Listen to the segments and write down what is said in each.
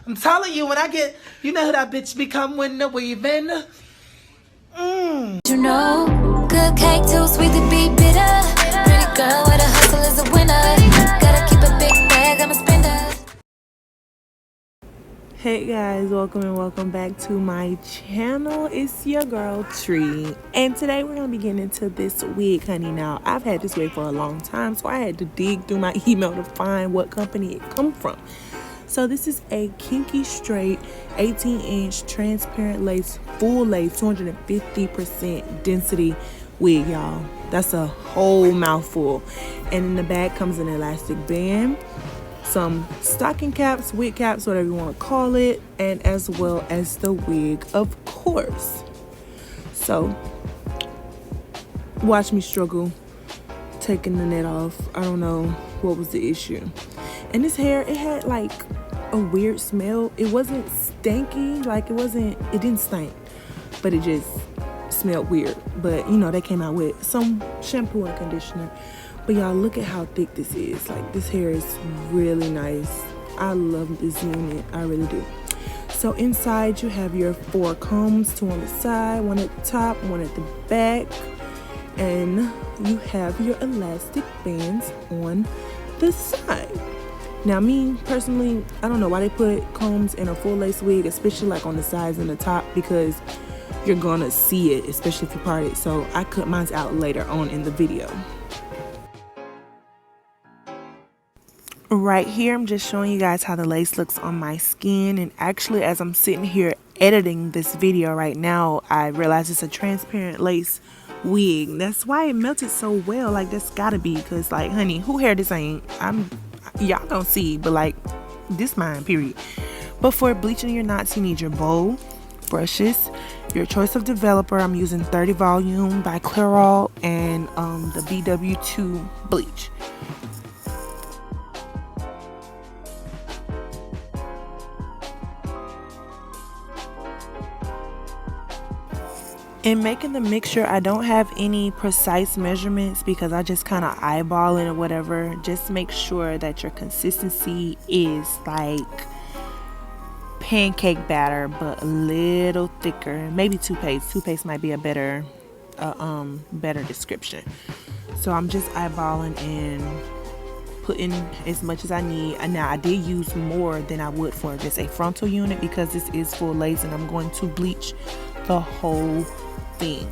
I'm telling you, when I get, you know who that bitch become when the weaving. You know, good cake too sweet to be bitter. Pretty girl with a hustle is a winner. Gotta keep a big bag, I'm a spender. Hey guys, welcome back to my channel. It's your girl Tree, and today we're gonna be getting into this wig, honey. Now I've had this wig for a long time, so I had to dig through my email to find what company it come from. So this is a Kinky straight 18-inch transparent lace, full lace, 250% density wig, y'all. That's a whole mouthful. And in the back comes an elastic band, some stocking caps, wig caps, whatever you want to call it, and as well as the wig, of course. So watch me struggle taking the net off. I don't know what was the issue. And this hair, it had like a weird smell. It wasn't stanky, like it didn't stink, but it just smelled weird. But you know, they came out with some shampoo and conditioner. But y'all, look at how thick this is. Like, this hair is really nice. I love this unit, I really do. So inside you have your 4 combs, 2 on the side, 1 at the top, 1 at the back, and you have your elastic bands on the side. Now, me personally, I don't know why they put combs in a full lace wig, especially like on the sides and the top, because you're gonna see it, especially if you part it. So I cut mine out later on in the video. Right here, I'm just showing you guys how the lace looks on my skin. And actually, as I'm sitting here editing this video right now, I realize it's a transparent lace wig. That's why it melted so well. Like, that's gotta be, because like, honey, who hair this ain't? Y'all don't see, but like, this mine, period. But for bleaching your knots, you need your bowl, brushes, your choice of developer. I'm using 30 volume by Clairol, and the BW2 bleach. In making the mixture, I don't have any precise measurements because I just kind of eyeball it or whatever. Just make sure that your consistency is like pancake batter, but a little thicker. Maybe toothpaste. Toothpaste might be a better description. So I'm just eyeballing and putting as much as I need. And now I did use more than I would for just a frontal unit because this is full lace and I'm going to bleach the whole thing.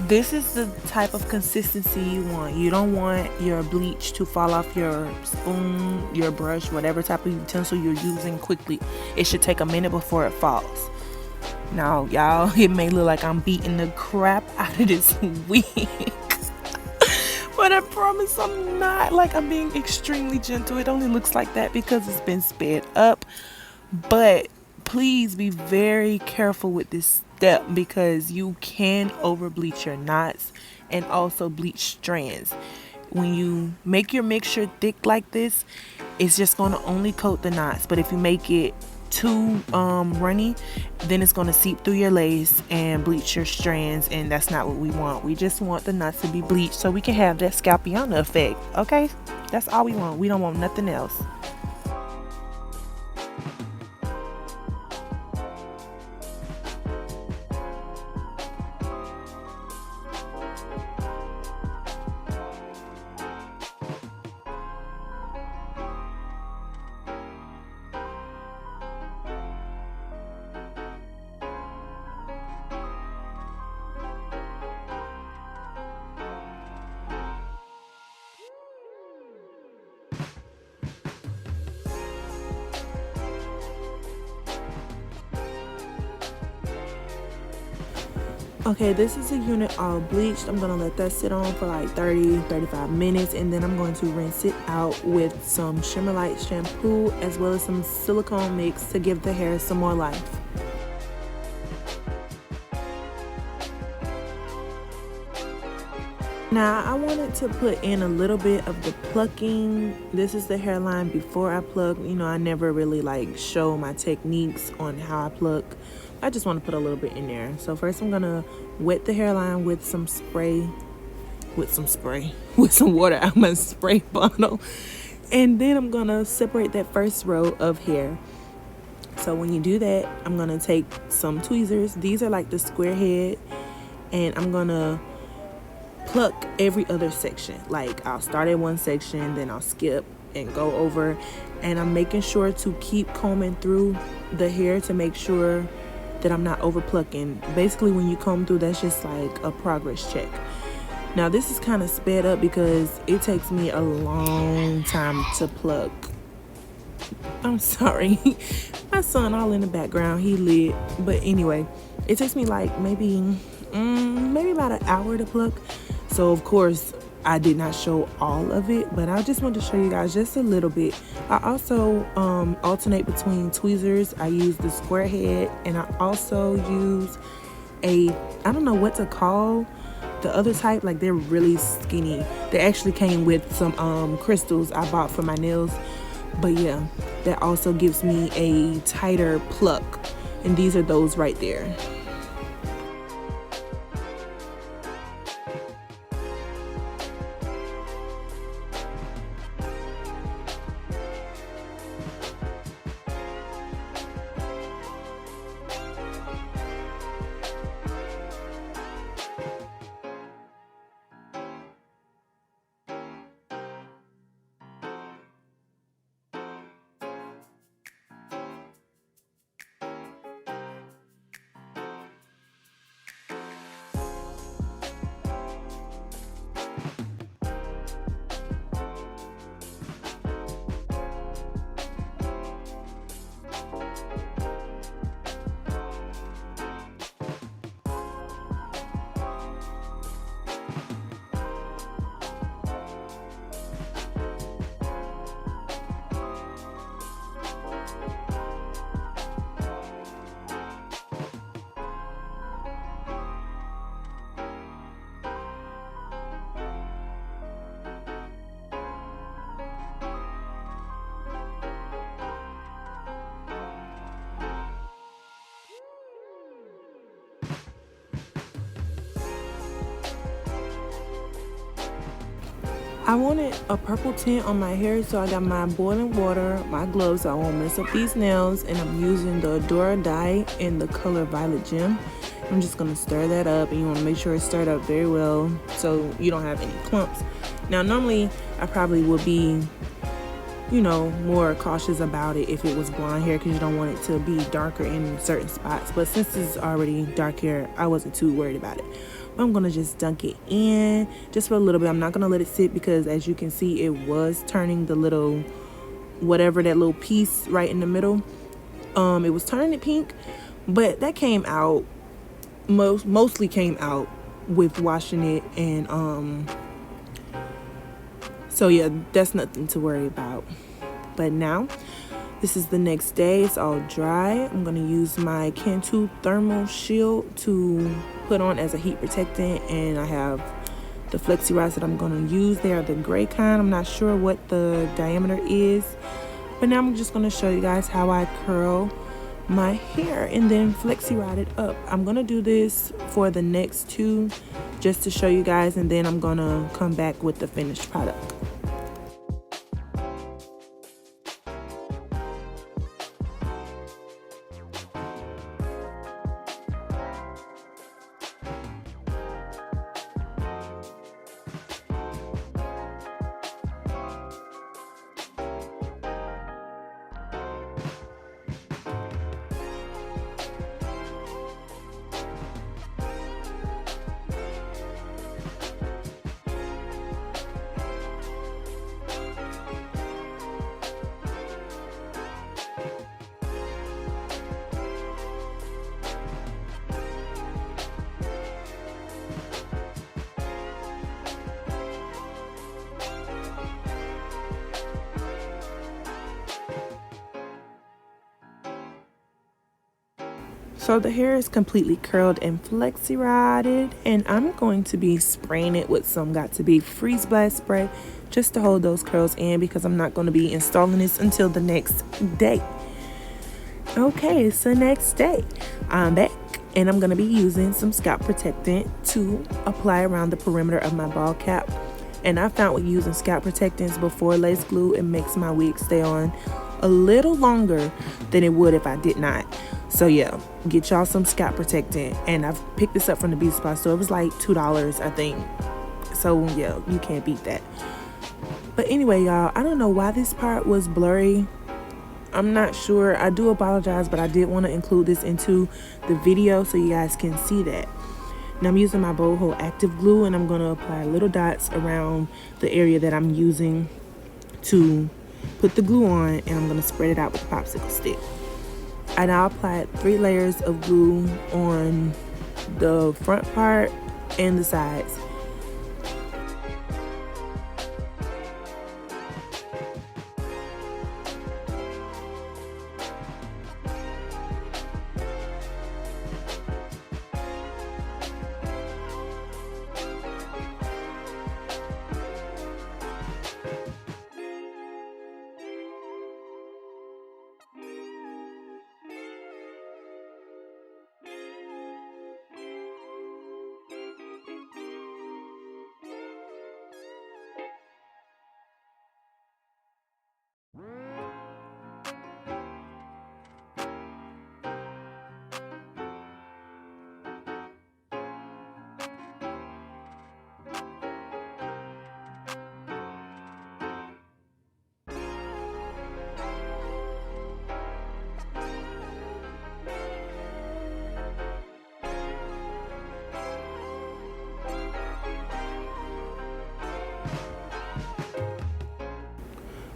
This is the type of consistency you want. You don't want your bleach to fall off your spoon, your brush, whatever type of utensil you're using quickly. It should take a minute before it falls. Now, y'all, it may look like I'm beating the crap out of this wig. But I promise I'm not. Like, I'm being extremely gentle. It only looks like that because it's been sped up. But please be very careful with this step because you can over bleach your knots and also bleach strands. when you make your mixture thick like this, it's just going to only coat the knots. But if you make it too runny, then it's going to seep through your lace and bleach your strands, and that's not what we want. We just want the knots to be bleached so we can have that scalpiana effect. Okay, that's all we want. We don't want nothing else. Okay, this is a unit all bleached. I'm going to let that sit on for like 30-35 minutes, and then I'm going to rinse it out with some Shimmer Light shampoo as well as some silicone mix to give the hair some more life. Now I wanted to put in a little bit of the plucking. This is the hairline before I pluck. You know, I never really like show my techniques on how I pluck. I just want to put a little bit in there. So first I'm gonna wet the hairline with some water out of my spray bottle, and then I'm gonna separate that first row of hair. So when you do that, I'm gonna take some tweezers. These are like the square head, and I'm gonna pluck every other section. Like I'll start at one section, then I'll skip and go over, and I'm making sure to keep combing through the hair to make sure that I'm not over plucking. Basically, when you comb through, that's just like a progress check. Now this is kind of sped up because it takes me a long time to pluck. I'm sorry, my son all in the background, he lit. But anyway, it takes me like maybe about an hour to pluck. So of course I did not show all of it, but I just wanted to show you guys just a little bit. I also alternate between tweezers. I use the square head, and I also use I don't know what to call the other type. Like they're really skinny. They actually came with some crystals I bought for my nails. But yeah, that also gives me a tighter pluck, and these are those right there. I wanted a purple tint on my hair, so I got my boiling water, my gloves, so I won't mess up these nails, and I'm using the Adora dye in the color Violet Gem. I'm just going to stir that up, and you want to make sure it's stirred up very well so you don't have any clumps. Now normally I probably would be, you know, more cautious about it if it was blonde hair, because you don't want it to be darker in certain spots. But since this is already dark hair, I wasn't too worried about it. But I'm gonna just dunk it in just for a little bit. I'm not gonna let it sit, because as you can see, it was turning the little, whatever, that little piece right in the middle, it was turning it pink. But that came out, mostly came out with washing it, and so yeah, that's nothing to worry about. But now, this is the next day. It's all dry. I'm going to use my Cantu thermal shield to put on as a heat protectant, and I have The Flexirods that I'm going to use, they are the gray kind. I'm not sure what the diameter is, but now I'm just going to show you guys how I curl my hair and then Flexirod it up. I'm going to do this for the next two just to show you guys, and then I'm going to come back with the finished product. So the hair is completely curled and Flexiroded, and I'm going to be spraying it with some Got To Be Freeze Blast spray just to hold those curls in, because I'm not going to be installing this until the next day. Okay, it's the next day. I'm back, and I'm going to be using some Scalp Protectant to apply around the perimeter of my ball cap. And I found with using Scalp Protectants before lace glue, it makes my wig stay on a little longer than it would if I did not. So yeah, get y'all some Scalp Protectant, and I've picked this up from the beauty supply store. It was like $2, I think. So yeah, you can't beat that. But anyway, y'all, I don't know why this part was blurry. I'm not sure. I do apologize, but I did want to include this into the video so you guys can see that. Now I'm using my Boho Active Glue, and I'm going to apply little dots around the area that I'm using to put the glue on, and I'm going to spread it out with a popsicle stick. I now applied 3 layers of glue on the front part and the sides.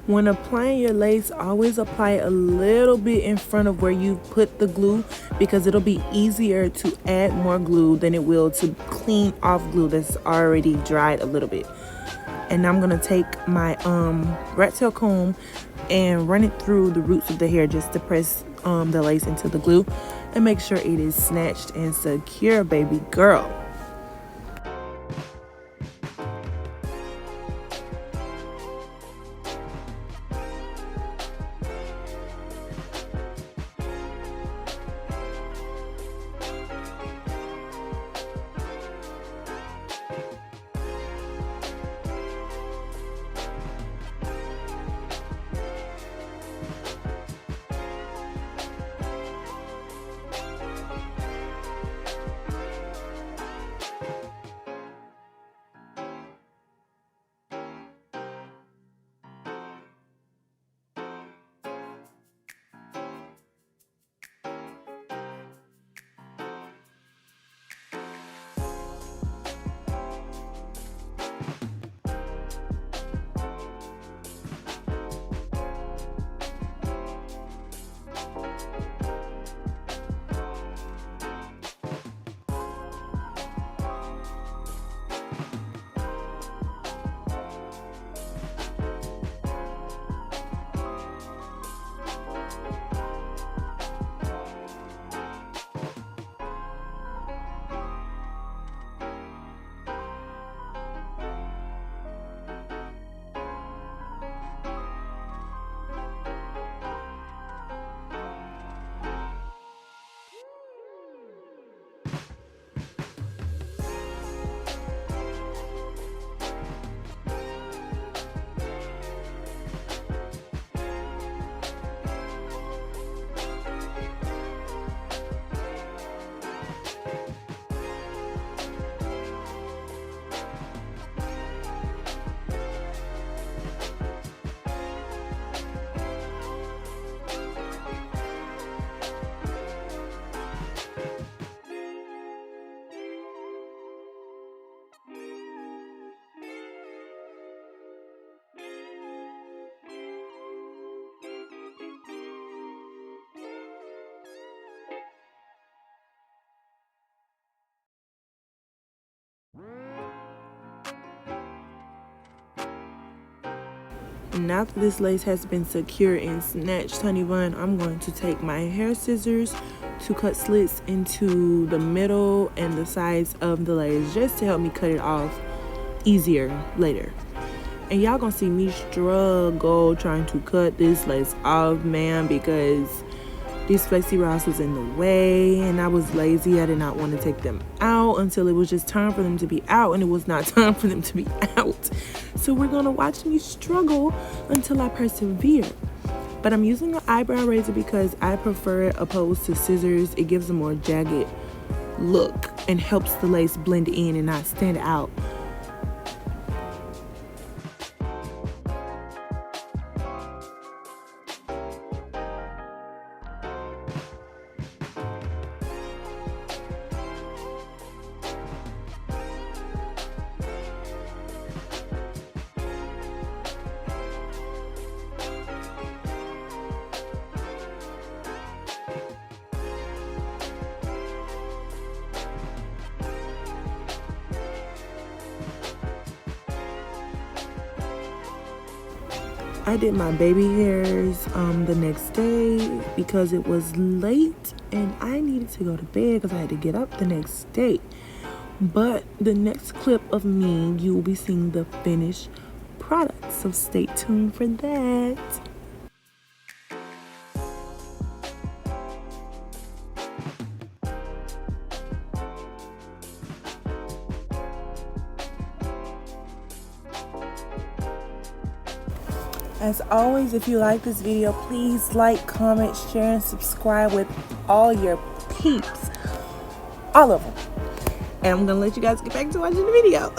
When applying your lace, always apply it a little bit in front of where you put the glue, because it'll be easier to add more glue than it will to clean off glue that's already dried a little bit. And I'm gonna take my rat tail comb and run it through the roots of the hair just to press the lace into the glue and make sure it is snatched and secure, baby girl. And now that this lace has been secured and snatched, honey bun, I'm going to take my hair scissors to cut slits into the middle and the sides of the lace, just to help me cut it off easier later. And y'all gonna see me struggle trying to cut this lace off, man, because these Flexirods was in the way and I was lazy. I did not want to take them out until it was just time for them to be out, and it was not time for them to be out. So we're gonna watch me struggle until I persevere. But I'm using an eyebrow razor because I prefer it opposed to scissors. It gives a more jagged look and helps the lace blend in and not stand out. I did my baby hairs the next day because it was late and I needed to go to bed because I had to get up the next day. But the next clip of me, you will be seeing the finished product, so stay tuned for that. As always, if you like this video, please like, comment, share, and subscribe with all your peeps. All of them. And I'm going to let you guys get back to watching the video.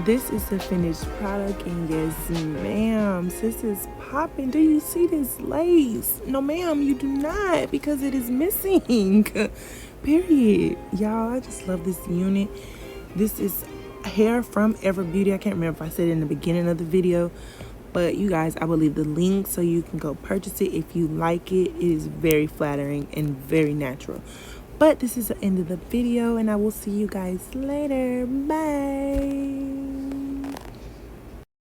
This is the finished product, and yes ma'am, sis is popping. Do you see this lace? No ma'am, you do not, because it is missing. Period. Y'all, I just love this unit. This is hair from Ever Beauty. I can't remember if I said it in the beginning of the video, but you guys, I will leave the link so you can go purchase it if you like it. It is very flattering and very natural. But this is the end of the video, and I will see you guys later. Bye.